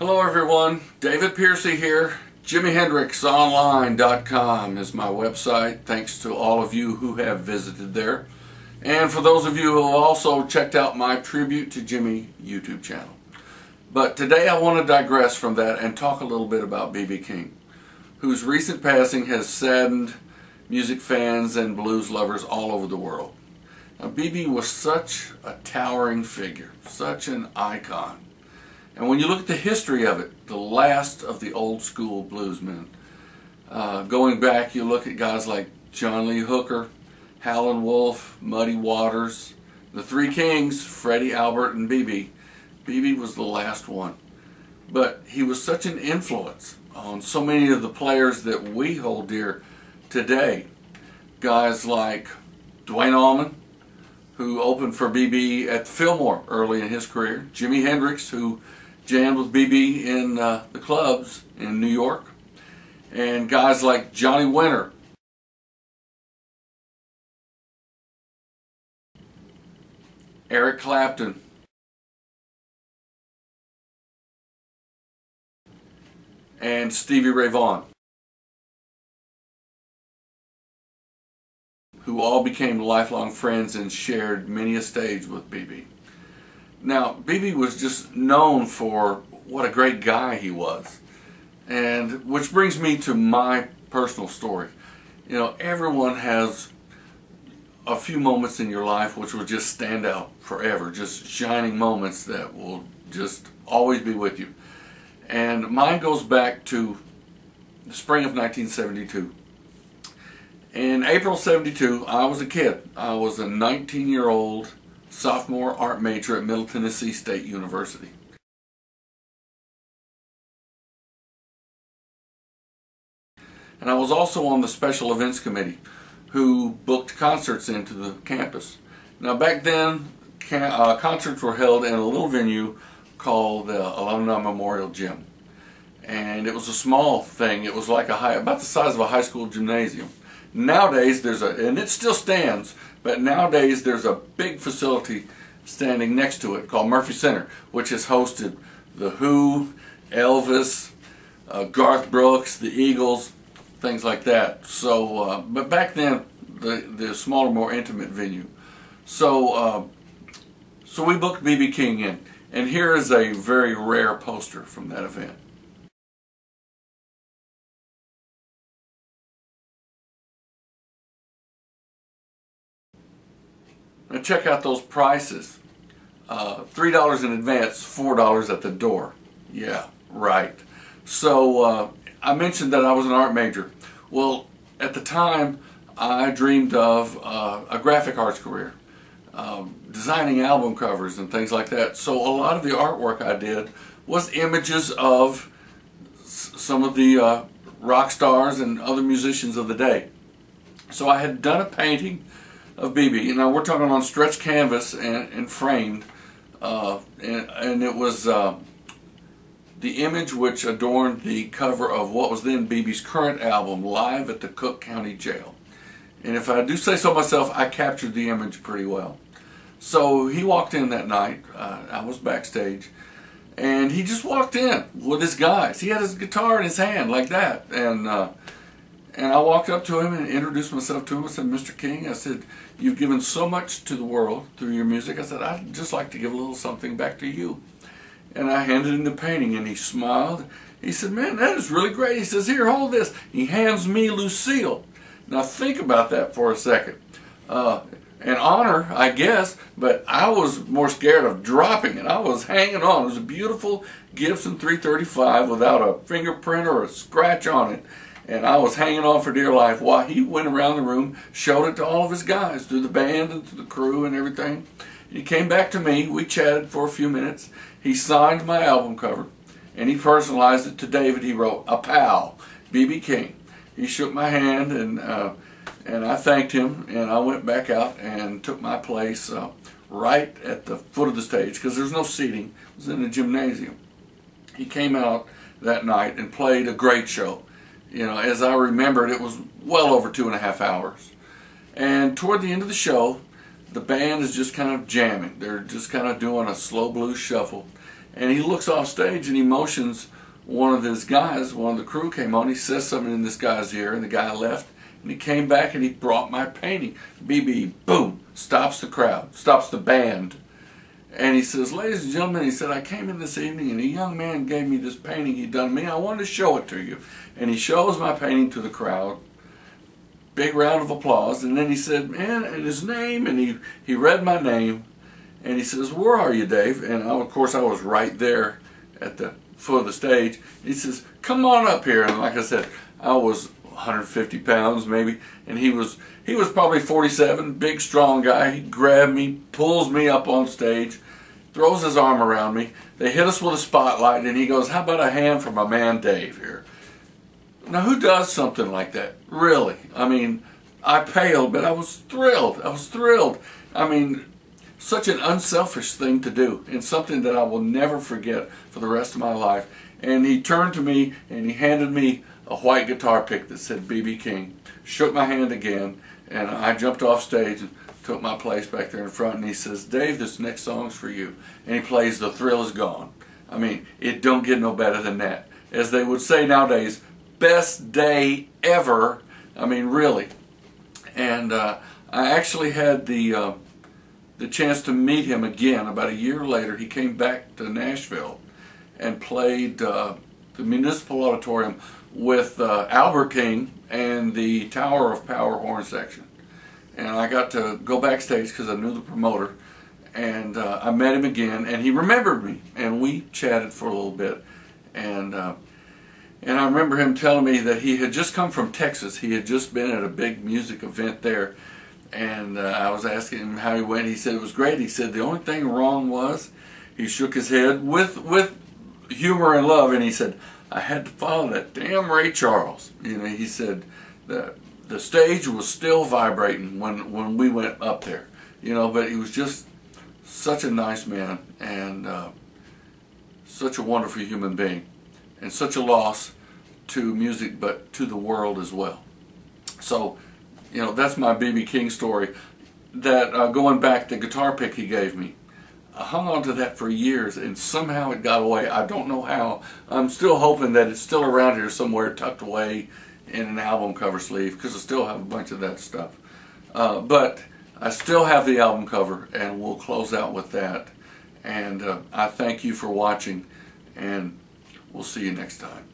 Hello everyone, David Piercy here. JimiHendrixOnline.com is my website. Thanks to all of you who have visited there. And for those of you who have also checked out my Tribute to Jimi YouTube channel. But today I want to digress from that and talk a little bit about B.B. King, whose recent passing has saddened music fans and blues lovers all over the world. Now, B.B. was such a towering figure, such an icon. And when you look at the history of it, the last of the old school bluesmen, going back, you look at guys like John Lee Hooker, Howlin' Wolf, Muddy Waters, the Three Kings, Freddie, Albert, and B.B. B.B. was the last one. But he was such an influence on so many of the players that we hold dear today. Guys like Duane Allman, who opened for B.B. at the Fillmore early in his career. Jimi Hendrix, who jammed with B.B. in the clubs in New York. And guys like Johnny Winter. Eric Clapton. And Stevie Ray Vaughan, who all became lifelong friends and shared many a stage with B.B. Now, B.B. was just known for what a great guy he was. And which brings me to my personal story. You know, everyone has a few moments in your life which will just stand out forever, just shining moments that will just always be with you. And mine goes back to the spring of 1972. In April '72, I was a kid. I was a 19-year-old sophomore art major at Middle Tennessee State University. And I was also on the special events committee who booked concerts into the campus. Now back then, concerts were held in a little venue called the Alumni Memorial Gym. And it was a small thing. It was like about the size of a high school gymnasium. Nowadays and it still stands, but nowadays there's a big facility standing next to it called Murphy Center, which has hosted The Who, Elvis, Garth Brooks, the Eagles, things like that. So, but back then, the smaller, more intimate venue. So, so we booked B.B. King in, and here is a very rare poster from that event. Now check out those prices. $3 in advance, $4 at the door. Yeah, right. So I mentioned that I was an art major. Well, at the time, I dreamed of a graphic arts career, designing album covers and things like that. So a lot of the artwork I did was images of some of the rock stars and other musicians of the day. So I had done a painting of B.B. Now we're talking on stretched canvas and framed, and it was the image which adorned the cover of what was then B.B.'s current album, Live at the Cook County Jail. And if I do say so myself, I captured the image pretty well. So he walked in that night. I was backstage, and he just walked in with his guys. He had his guitar in his hand like that, and I walked up to him and introduced myself to him. I said, "Mr. King," I said, "you've given so much to the world through your music." I said, "I'd just like to give a little something back to you." And I handed him the painting, and he smiled. He said, "Man, that is really great." He says, "Here, hold this." He hands me Lucille. Now think about that for a second. An honor, I guess, but I was more scared of dropping it. I was hanging on. It was a beautiful Gibson 335 without a fingerprint or a scratch on it. And I was hanging on for dear life while he went around the room, showed it to all of his guys, through the band and through the crew and everything. And he came back to me. We chatted for a few minutes. He signed my album cover, and he personalized it to David. He wrote, "A pal, B.B. King." He shook my hand, and I thanked him, and I went back out and took my place right at the foot of the stage, because there's no seating. It was in a gymnasium. He came out that night and played a great show. You know, as I remembered, it was well over 2.5 hours. And toward the end of the show, the band is just kind of jamming. They're just kind of doing a slow blues shuffle. And he looks off stage and he motions one of his guys, one of the crew came on, he says something in this guy's ear, and the guy left, and he came back and he brought my painting. BB, boom, stops the crowd, stops the band. And he says, ladies and gentlemen, he said, I came in this evening and a young man gave me this painting he'd done me. I wanted to show it to you. And he shows my painting to the crowd. Big round of applause. And then he said, man, and his name, and he read my name. And he says, where are you, Dave? And of course I was right there at the foot of the stage. He says, come on up here. And like I said, I was 150 pounds maybe, and he was probably 47, big strong guy. He grabbed me, pulls me up on stage, throws his arm around me. They hit us with a spotlight, and he goes, how about a hand for my man Dave here? Now who does something like that? Really? I mean, I paled, but I was thrilled. I was thrilled. I mean, such an unselfish thing to do, and something that I will never forget for the rest of my life. And he turned to me and he handed me a white guitar pick that said B.B. King, shook my hand again, and I jumped off stage and took my place back there in front, and he says, Dave, this next song's for you. And he plays The Thrill Is Gone. I mean, it don't get no better than that. As they would say nowadays, best day ever. I mean, really. And I actually had the chance to meet him again about a year later. He came back to Nashville and played the Municipal Auditorium with Albert King and the Tower of Power horn section. And I got to go backstage because I knew the promoter, and I met him again, and he remembered me, and we chatted for a little bit. And I remember him telling me that he had just come from Texas. He had just been at a big music event there, and I was asking him how he went. He said it was great. He said the only thing wrong was, he shook his head with humor and love, and he said, I had to follow that damn Ray Charles. You know, he said the stage was still vibrating when we went up there. You know, but he was just such a nice man, and such a wonderful human being, and such a loss to music, but to the world as well. So, you know, that's my B.B. King story. That going back, the guitar pick he gave me, I hung on to that for years, and somehow it got away. I don't know how. I'm still hoping that it's still around here somewhere, tucked away in an album cover sleeve, because I still have a bunch of that stuff. But I still have the album cover, and we'll close out with that. And I thank you for watching, and we'll see you next time.